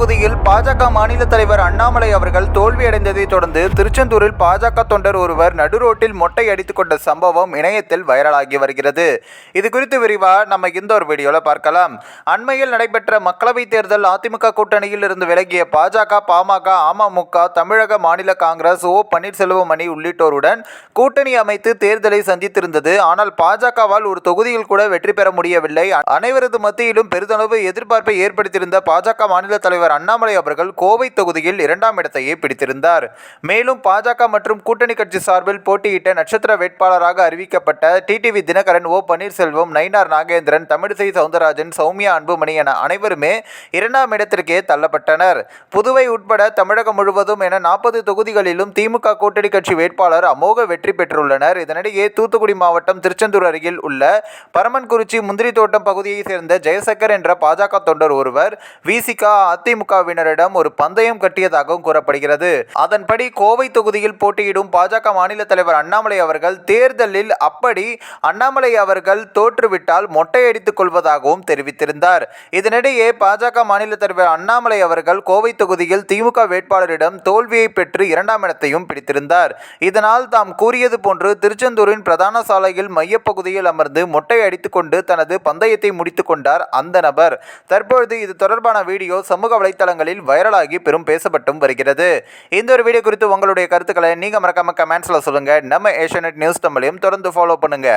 தொகுதியில் பாஜக மாநில தலைவர் அண்ணாமலை அவர்கள் தோல்வியடைந்ததை தொடர்ந்து திருச்செந்தூரில் பாஜக தொண்டர் ஒருவர் நடுரோட்டில் மொட்டை அடித்துக் கொண்ட சம்பவம் இணையத்தில் வைரலாகி வருகிறது. இது குறித்து விரிவாக நம்ம இந்த ஒரு வீடியோவில் பார்க்கலாம். அண்மையில் நடைபெற்ற மக்களவைத் தேர்தல் அதிமுக கூட்டணியில் இருந்து விலகிய பாஜக, பாமக, அமமுக, தமிழக மாநில காங்கிரஸ், ஓ பன்னீர்செல்வம் அணி உள்ளிட்டோருடன் கூட்டணி அமைத்து தேர்தலை சந்தித்திருந்தது. ஆனால் பாஜகவால் ஒரு தொகுதியில் கூட வெற்றி பெற முடியவில்லை. அனைவரது மத்தியிலும் பெரிதளவு எதிர்பார்ப்பை ஏற்படுத்தியிருந்த பாஜக மாநில தலைவர் அண்ணாமலை அவர்கள் கோவை தொகுதியில் 2ஆம் இடத்தையே பிடித்திருந்தார். மேலும் பாஜக மற்றும் கூட்டணி கட்சி சார்பில் போட்டியிட்ட நட்சத்திர வேட்பாளராக அறிவிக்கப்பட்ட டிடிவி தினகரன், ஓ பன்னீர்செல்வம், நயினார் நாகேந்திரன், தமிழிசை சவுந்தரராஜன், சௌமியா அன்புமணி என அனைவருமே 2ஆம் இடத்திற்கே தள்ளப்பட்டனர். புதுவை உட்பட தமிழகம் முழுவதும் என 40 தொகுதிகளிலும் திமுக கூட்டணி கட்சி வேட்பாளர் அமோக வெற்றி பெற்றுள்ளனர். இதனிடையே தூத்துக்குடி மாவட்டம் திருச்செந்தூர் அருகில் உள்ள பரமன்குறிச்சி முந்திரி தோட்டம் பகுதியை சேர்ந்த ஜெயசங்கர் என்ற பாஜக தொண்டர் ஒருவர் விசிக அதிமுகவினரிடம் ஒரு பந்தயம் கட்டியதாகவும் கூறப்படுகிறது. அதன்படி கோவை தொகுதியில் போட்டியிடும் பாஜக மாநில தலைவர் அண்ணாமலை அவர்கள் தேர்தலில் அப்படி அண்ணாமலை அவர்கள் தோற்றுவிட்டால் மொட்டையடித்துக் கொள்வதாகவும் தெரிவித்திருந்தார். இதனிடையே பாஜக மாநில தலைவர் அண்ணாமலை அவர்கள் கோவை தொகுதியில் திமுக வேட்பாளரிடம் தோல்வியை பெற்று 2ஆம் இடத்தையும் பிடித்திருந்தார். இதனால் தாம் கூறியது போன்று திருச்செந்தூரின் பிரதான சாலையில் மையப்பகுதியில் அமர்ந்து மொட்டை அடித்துக் கொண்டு தனது பந்தயத்தை முடித்துக் கொண்டார் அந்த நபர். தற்பொழுது இது தொடர்பான வீடியோ சமூக வலைத்தளங்களில் வைரலாகி பெரும் பேசப்பட்டும் வருகிறது. இந்த ஒரு வீடியோ குறித்து உங்களுடைய கருத்துக்களை நீங்க மறக்காம கமெண்ட்ஸ்ல சொல்லுங்க. நம்ம ஏஷியாநெட் நியூஸ் தமிழையும் தொடர்ந்து ஃபாலோ பண்ணுங்க.